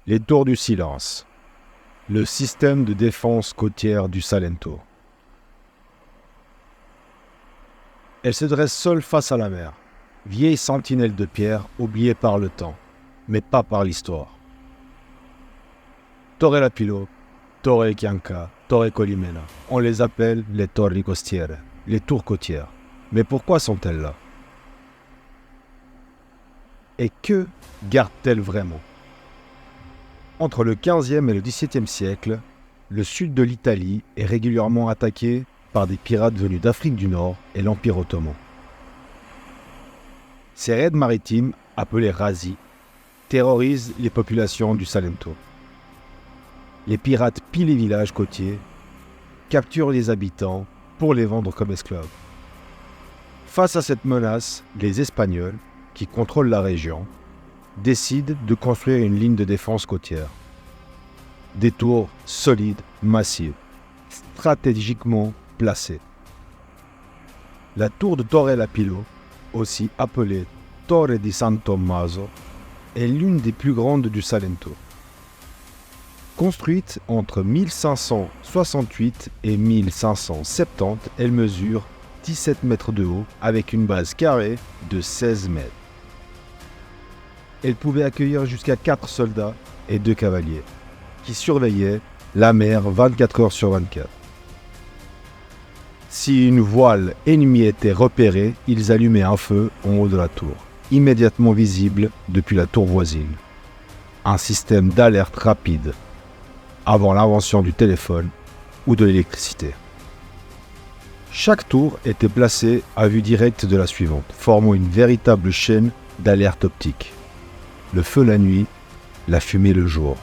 Les tours du silence. Le système de défense côtière du Salento. Elle se dresse seule face à la mer, vieille sentinelle de pierre oubliée par le temps, mais pas par l'histoire. Torre Lapilo, Torre Chianca, Torre Colimena, on les appelle les Torri Costiere, les tours côtières. Mais pourquoi sont-elles là? Et que gardent-elles vraiment? Entre le XVe et le XVIIe siècle, le sud de l'Italie est régulièrement attaqué par des pirates venus d'Afrique du Nord et l'Empire ottoman. Ces raids maritimes, appelés razzi, terrorisent les populations du Salento. Les pirates pillent les villages côtiers, capturent les habitants pour les vendre comme esclaves. Face à cette menace, les Espagnols, qui contrôlent la région, décident de construire une ligne de défense côtière. Des tours solides, massives, stratégiquement placées. La tour de Torre Lapilo, aussi appelée Torre di San Tommaso, est l'une des plus grandes du Salento. Construite entre 1568 et 1570, elle mesure 17 mètres de haut avec une base carrée de 16 mètres. Elle pouvait accueillir jusqu'à 4 soldats et 2 cavaliers, qui surveillaient la mer 24 heures sur 24. Si une voile ennemie était repérée, ils allumaient un feu en haut de la tour, immédiatement visible depuis la tour voisine. Un système d'alerte rapide, avant l'invention du téléphone ou de l'électricité. Chaque tour était placée à vue directe de la suivante, formant une véritable chaîne d'alerte optique. Le feu la nuit, la fumée le jour.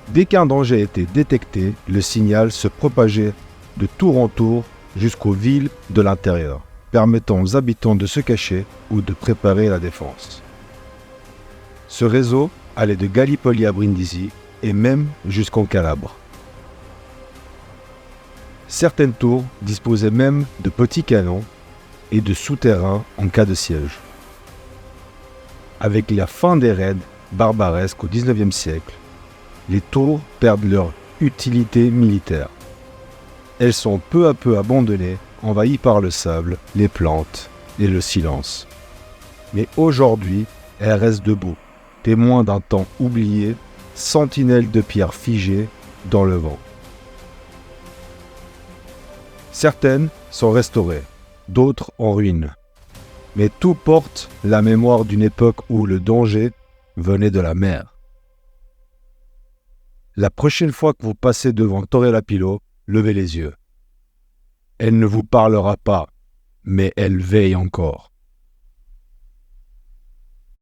Dès qu'un danger était détecté, le signal se propageait de tour en tour jusqu'aux villes de l'intérieur, permettant aux habitants de se cacher ou de préparer la défense. Ce réseau allait de Gallipoli à Brindisi et même jusqu'en Calabre. Certaines tours disposaient même de petits canons et de souterrains en cas de siège. Avec la fin des raids barbaresques au XIXe siècle, les tours perdent leur utilité militaire. Elles sont peu à peu abandonnées, envahies par le sable, les plantes et le silence. Mais aujourd'hui, elles restent debout, témoins d'un temps oublié, sentinelles de pierre figées dans le vent. Certaines sont restaurées, d'autres en ruine. Mais tout porte la mémoire d'une époque où le danger venait de la mer. La prochaine fois que vous passez devant Torre Lapilo, levez les yeux. Elle ne vous parlera pas, mais elle veille encore.